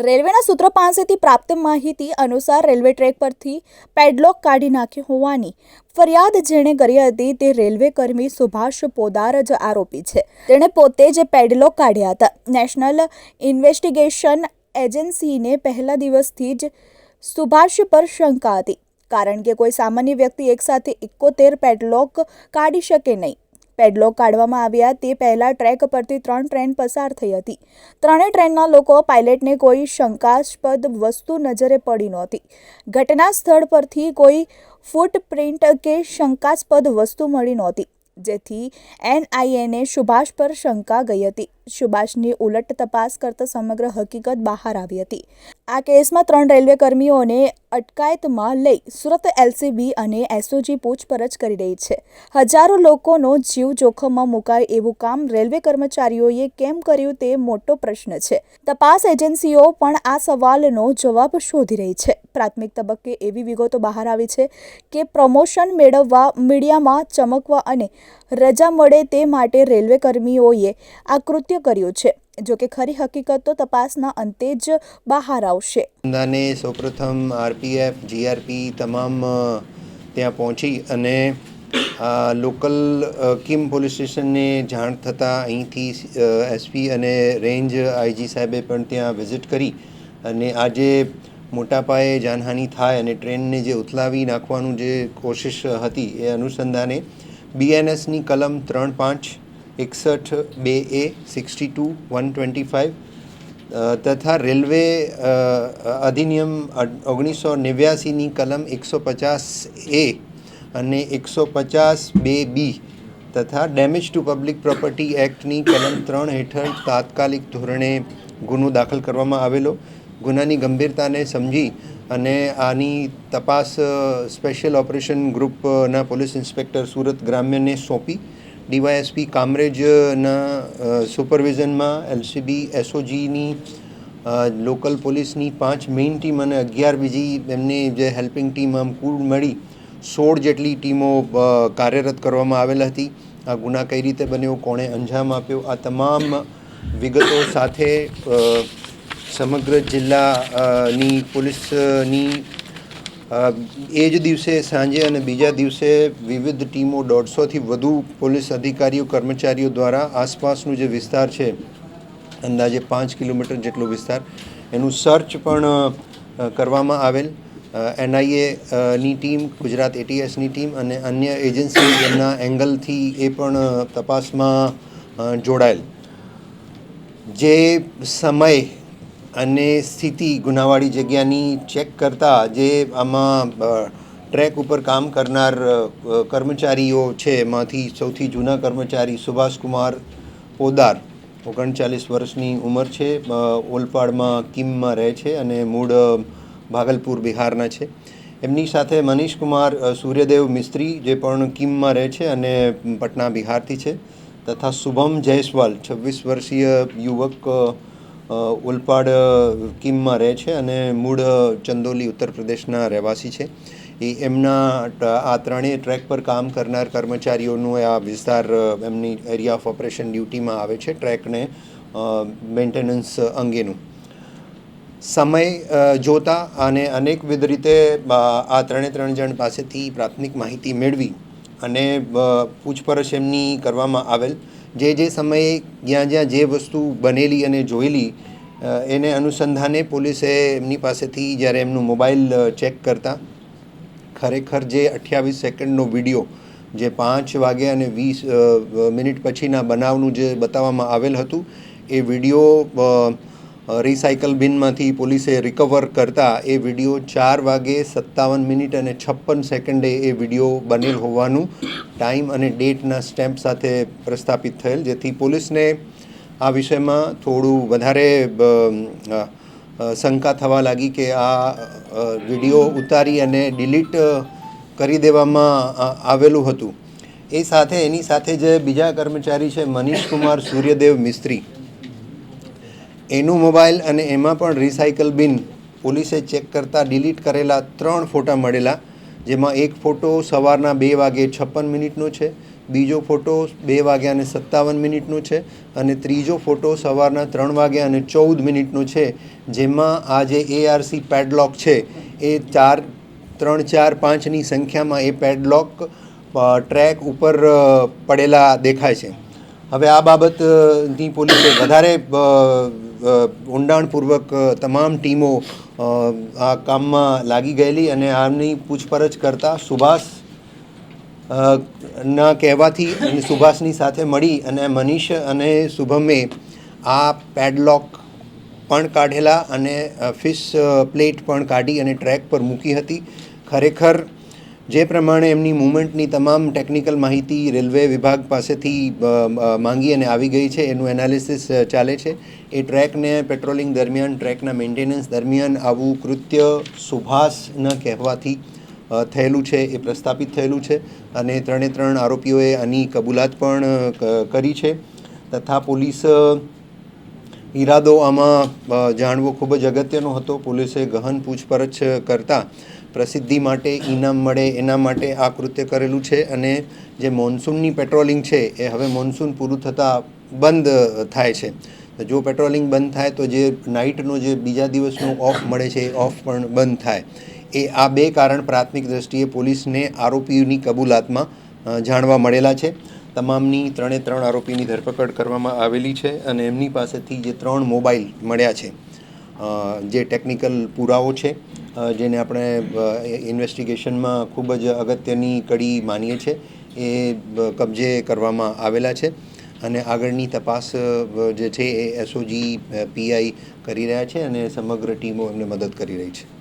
રેલવેના સૂત્રો પાસેથી પ્રાપ્ત માહિતી અનુસાર રેલવે ટ્રેક પરથી પેડલોક કાઢી નાખ્યો હોવાની ફરિયાદ જેણે કરી હતી તે રેલવે કર્મી સુભાષ પોદાર જ આરોપી છે. તેણે પોતે જ પેડલોક કાઢ્યા હતા. નેશનલ ઇન્વેસ્ટિગેશન એજન્સીને પહેલા દિવસથી જ સુભાષ પર શંકા હતી, કારણ કે કોઈ સામાન્ય વ્યક્તિ એકસાથે 71 પેડલોક કાઢી શકે નહીં. પેડલોક કાઢવામાં આવ્યા તે પહેલાં ટ્રેક પરથી 3 ટ્રેન પસાર થઈ હતી. ત્રણેય ટ્રેનના લોકો પાયલટને કોઈ શંકાસ્પદ વસ્તુ નજરે પડી નહોતી. ઘટના સ્થળ પરથી કોઈ ફૂટપ્રિન્ટ કે શંકાસ્પદ વસ્તુ મળી નહોતી, જેથી એનઆઈએને સુભાષ પર શંકા ગઈ હતી. સુભાષની ઉલટ તપાસ કરતા સમગ્ર હકીકત બહાર આવી હતી. આ કેસમાં 3 રેલવે કર્મીઓને અટકાયતમાં લઈ સુરત એલસીબી અને એસઓજી પૂછપરછ કરી રહી છે. હજારો લોકોનો જીવ જોખમમાં મુકાય એવું કામ રેલવે કર્મચારીઓએ કેમ કર્યું તે મોટો પ્રશ્ન છે. તપાસ એજન્સીઓ પણ આ સવાલનો જવાબ શોધી રહી છે. પ્રાથમિક તબક્કે એવી વિગતો બહાર આવી છે કે પ્રમોશન મેળવવા, મીડિયામાં ચમકવા અને રજા મળે તે માટે રેલવે કર્મીઓએ આ કૃત્ય કર્યું છે. જો કે ખરી હકીકત તો તપાસના અંતે જ બહાર આવશે. સૌપ્રથમ આરપીએફ, જીઆરપી તમામ ત્યાં પહોંચી અને લોકલ કિમ પોલીસ સ્ટેશનને જાણ થતાં અહીંથી એસપી અને રેન્જ આઈજી સાહેબે પણ ત્યાં વિઝિટ કરી અને આજે મોટા પાયે જાનહાનિ થાય અને ટ્રેનને જે ઉથલાવી નાખવાનું જે કોશિશ હતી એ અનુસંધાને બીએનએસની કલમ 3(5), 61(2)A, 62(1)25 તથા રેલવે અધિનિયમ 1989ની કલમ 150A અને 150(2)B તથા ડેમેજ ટુ પબ્લિક પ્રોપર્ટી એક્ટની કલમ 3 હેઠળ તાત્કાલિક ધોરણે ગુનો દાખલ કરવામાં આવેલો. ગુનાની ગંભીરતાને સમજી અને આની તપાસ સ્પેશિયલ ઓપરેશન ગ્રુપના પોલીસ ઇન્સ્પેક્ટર સુરત ગ્રામ્યને સોંપી ડીવાયએસપી કામરેજના સુપરવિઝનમાં એલસીબી, એસઓજીની લોકલ પોલીસની 5 મેઇન ટીમ અને 11 બીજી એમની જે હેલ્પિંગ ટીમ આમ કુલ મળી 16 જેટલી ટીમો કાર્યરત કરવામાં આવેલ હતી. આ ગુના કઈ રીતે બન્યો, કોણે અંજામ આપ્યો, આ તમામ વિગતો સાથે સમગ્ર જિલ્લાની પોલીસની એ જ દિવસે સાંજે અને બીજા દિવસે વિવિધ ટીમો 150થી વધુ પોલીસ અધિકારીઓ, કર્મચારીઓ દ્વારા આસપાસનું જે વિસ્તાર છે અંદાજે 5 કિલોમીટર જેટલો વિસ્તાર એનું સર્ચ પણ કરવામાં આવેલ. એનઆઈએ ની ટીમ, ગુજરાત એટીએસની ટીમ અને અન્ય એજન્સી એમના એંગલથી એ પણ તપાસમાં જોડાયેલ. જે સમય અને સ્થિતિ ગુનાવાળી જગ્યાની ચેક કરતાં જે આમાં ટ્રેક ઉપર કામ કરનાર કર્મચારીઓ છે એમાંથી સૌથી જૂના કર્મચારી સુભાષકુમાર પોદાર, 39 વર્ષની ઉંમર છે, ઓલપાડમાં કિમમાં રહે છે અને મૂળ ભાગલપુર બિહારના છે. એમની સાથે મનીષકુમાર સૂર્યદેવ મિસ્ત્રી જે પણ કિમમાં રહે છે અને પટના બિહારથી છે, તથા શુભમ જયસ્વાલ 26 વર્ષીય યુવક ઓલપાડ કિમમાં રહે છે અને મૂળ ચંદોલી ઉત્તર પ્રદેશના રહેવાસી છે. એ એમના આ ત્રણેય ટ્રેક પર કામ કરનાર કર્મચારીઓનું આ વિસ્તાર એમની એરિયા ઓફ ઓપરેશન ડ્યુટીમાં આવે છે, ટ્રેકને મેન્ટેનન્સ અંગેનું. સમય જોતા અને અનેકવિધ રીતે આ 3 જણ પાસેથી પ્રાથમિક માહિતી મેળવી અને પૂછપરછ એમની કરવામાં આવેલ. જે સમયે જ્યાં જે વસ્તુ બનેલી અને જોયેલી એને અનુસંધાને પોલીસે એમની પાસેથી જ્યારે એમનું મોબાઈલ ચેક કરતા ખરેખર જે 28 સેકન્ડનો વિડીયો જે 5 વાગ્યા અને 20 મિનિટ પછીના બનાવનું જે બતાવવામાં આવેલ હતું એ વિડીયો રિસાયકલ બિનમાંથી પોલીસે રિકવર કરતાં એ વિડીયો 4 વાગે 57 મિનિટ અને 56 સેકન્ડે એ વિડીયો બનેલ હોવાનું ટાઈમ અને ડેટના સ્ટેમ્પ સાથે પ્રસ્થાપિત થયેલ, જેથી પોલીસને આ વિષયમાં થોડું વધારે શંકા થવા લાગી કે આ વિડીયો ઉતારી અને ડિલીટ કરી દેવામાં આવેલું હતું. એ સાથે એની સાથે જે બીજા કર્મચારી છે મનીષકુમાર સૂર્યદેવ મિસ્ત્રી, એનું મોબાઈલ અને એમાં પણ રિસાયકલ બિન પોલીસે ચેક કરતાં ડિલીટ કરેલા 3 ફોટા મળેલા, જેમાં એક ફોટો સવારના 2 વાગે 56 મિનિટનો છે, બીજો ફોટો 2:57 છે અને ત્રીજો ફોટો સવારના 3:14 છે, જેમાં આ જે ARC પેડલોક છે એ 3, 4, 5ની સંખ્યામાં એ પેડલોક ટ્રેક ઉપર પડેલા દેખાય છે. હવે આ બાબતની પોલીસે વધારે ઊંડાણપૂર્વક તમામ ટીમો આ કામમાં લાગી ગયેલી અને આમની પૂછપરછ કરતાં સુભાષ ના કહેવાથી અને સુભાષની સાથે મળી અને મનીષ અને શુભમે આ પેડલોક પણ કાઢેલા અને ફિશ પ્લેટ પણ કાઢી અને ટ્રેક પર મૂકી હતી. ખરેખર જે પ્રમાણે એમની મૂવમેન્ટની તમામ ટેકનિકલ માહિતી રેલવે વિભાગ પાસેથી માંગી અને આવી ગઈ છે, એનું એનાલિસિસ ચાલે છે. એ ટ્રેકને પેટ્રોલિંગ દરમિયાન, ટ્રેકના મેન્ટેનન્સ દરમિયાન આવું કૃત્ય સુભાષના કહેવાથી થયેલું છે, એ પ્રસ્થાપિત થયેલું છે અને 3 આરોપીઓએ આની કબૂલાત પણ કરી છે. તથા પોલીસ ઈરાદો આમાં જાણવો ખૂબ જ અગત્યનો હતો. પોલીસે ગહન પૂછપરછ કરતાં પ્રસિદ્ધિ માટે, ઇનામ મળે એના માટે આ કૃત્ય કરેલું છે અને જે મોન્સૂનની પેટ્રોલિંગ છે એ હવે મોન્સૂન પૂરું થતાં બંધ થાય છે. જો પેટ્રોલિંગ બંધ થાય તો જે નાઇટનો જે બીજા દિવસનો ઓફ મળે છે એ ઓફ પણ બંધ થાય. આ 2 કારણ પ્રાથમિક દ્રષ્ટિએ પોલીસને આરોપીઓની કબૂલાતમાં જાણવા મળેલા છે. તમામની 3 આરોપીની ધરપકડ કરવામાં આવેલી છે અને એમની પાસેથી જે 3 મોબાઈલ મળ્યા છે, જે ટેકનિકલ પુરાવો છે, જેને આપણે ઇન્વેસ્ટિગેશનમાં ખૂબ જ અગત્યની કડી માનીએ છીએ, એ કબજે કરવામાં આવેલા છે અને આગળની તપાસ જે છે એ SOG PI કરી રહ્યા છે અને સમગ્ર ટીમો એમને મદદ કરી રહી છે.